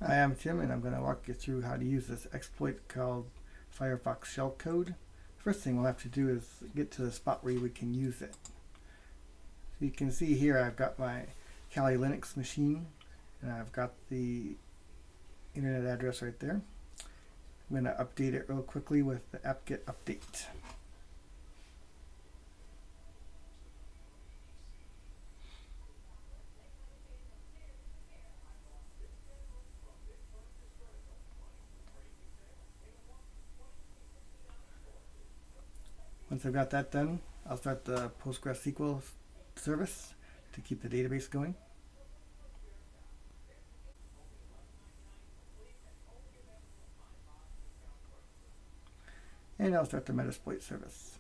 Hi, I'm Tim, and I'm going to walk you through how to use this exploit called Firefox Shellcode. First thing we'll have to do is get to the spot where we can use it. So you can see here I've got my Kali Linux machine, and I've got the internet address right there. I'm going to update it real quickly with the apt-get update. Once I've got that done, I'll start the PostgreSQL service to keep the database going. And I'll start the Metasploit service.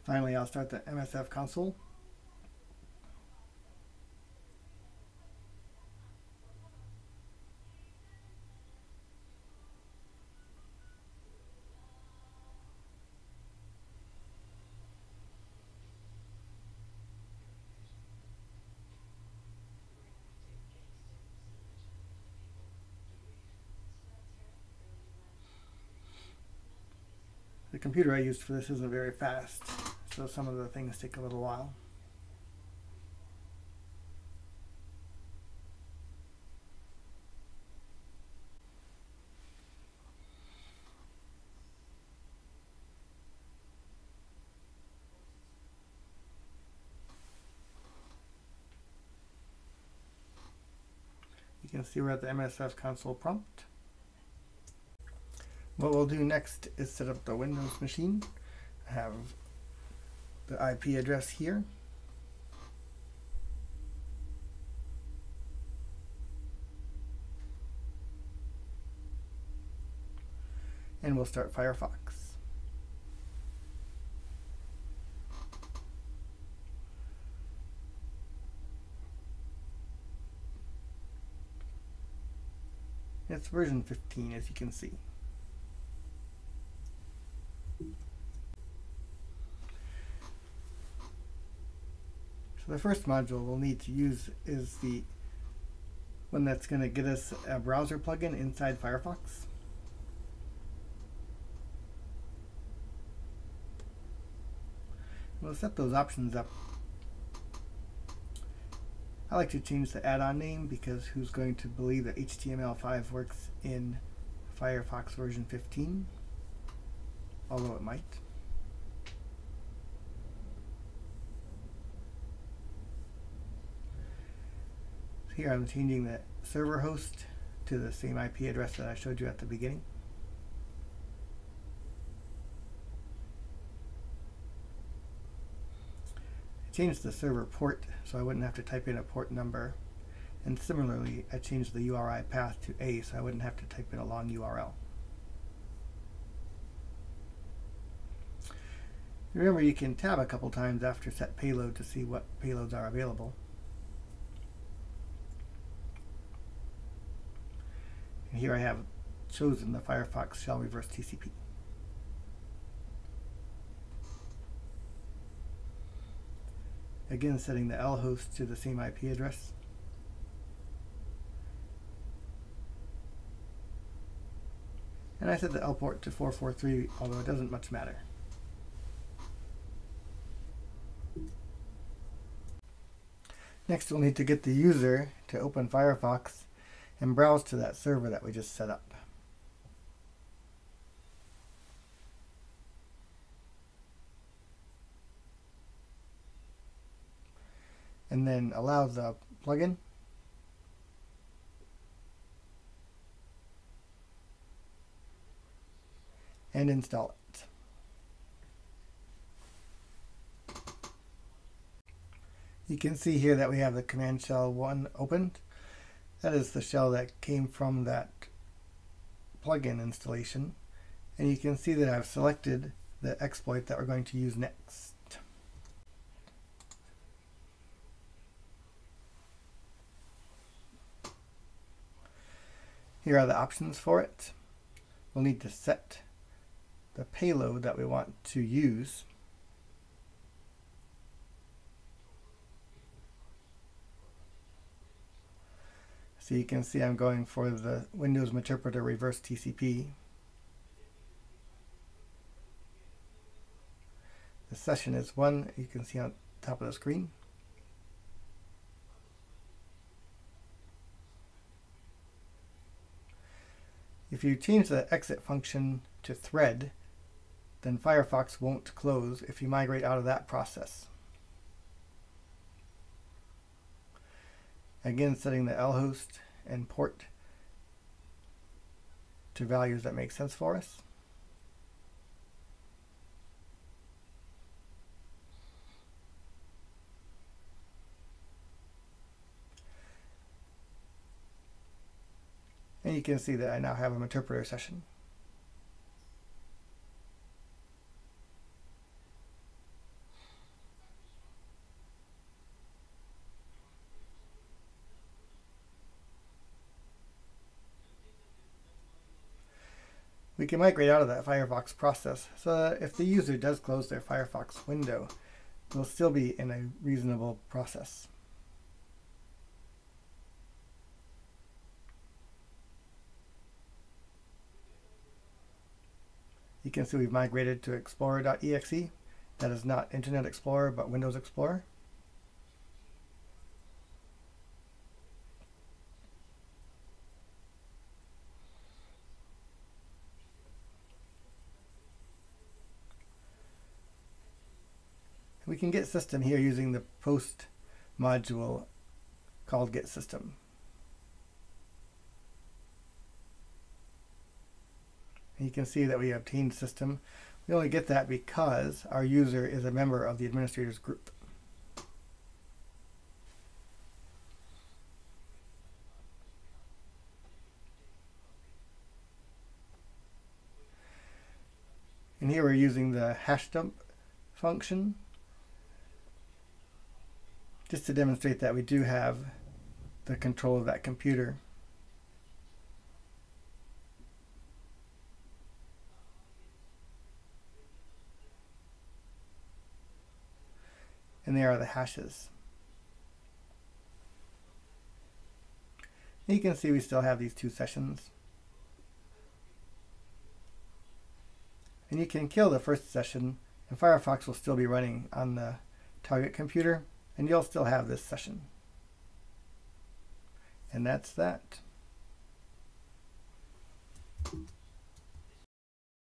Finally, I'll start the MSF console. The computer I used for this isn't very fast, so some of the things take a little while. You can see we're at the MSF console prompt. What we'll do next is set up the Windows machine. I have the IP address here. And we'll start Firefox. It's version 15, as you can see. So the first module we'll need to use is the one that's going to get us a browser plugin inside Firefox. We'll set those options up. I like to change the add-on name because who's going to believe that HTML5 works in Firefox version 15? Although it might. Here I'm changing the server host to the same IP address that I showed you at the beginning. I changed the server port so I wouldn't have to type in a port number. And similarly, I changed the URI path to A so I wouldn't have to type in a long URL. Remember, you can tab a couple times after set payload to see what payloads are available. And here I have chosen the Firefox Shell Reverse TCP. Again, setting the L host to the same IP address. And I set the L port to 443, although it doesn't much matter. Next, we'll need to get the user to open Firefox and browse to that server that we just set up. And then allow the plugin. And install it. You can see here that we have the command shell 1 opened. That is the shell that came from that plugin installation. And you can see that I've selected the exploit that we're going to use next. Here are the options for it. we'll need to set the payload that we want to use. So you can see I'm going for the Windows Interpreter Reverse TCP. The session is 1, you can see on top of the screen. If you change the exit function to thread, then Firefox won't close if you migrate out of that process. Again, setting the lhost and port to values that make sense for us. And you can see that I now have an interpreter session. We can migrate out of that Firefox process so that if the user does close their Firefox window, they'll still be in a reasonable process. You can see we've migrated to Explorer.exe. That is not Internet Explorer, but Windows Explorer. We can get system here using the post module called get system. And you can see that we obtained system. We only get that because our user is a member of the administrators group. And here we're using the hash dump function just to demonstrate that we do have the control of that computer. And there are the hashes. And you can see we still have these 2 sessions. And you can kill the first session, and Firefox will still be running on the target computer, and you'll still have this session. And that's that.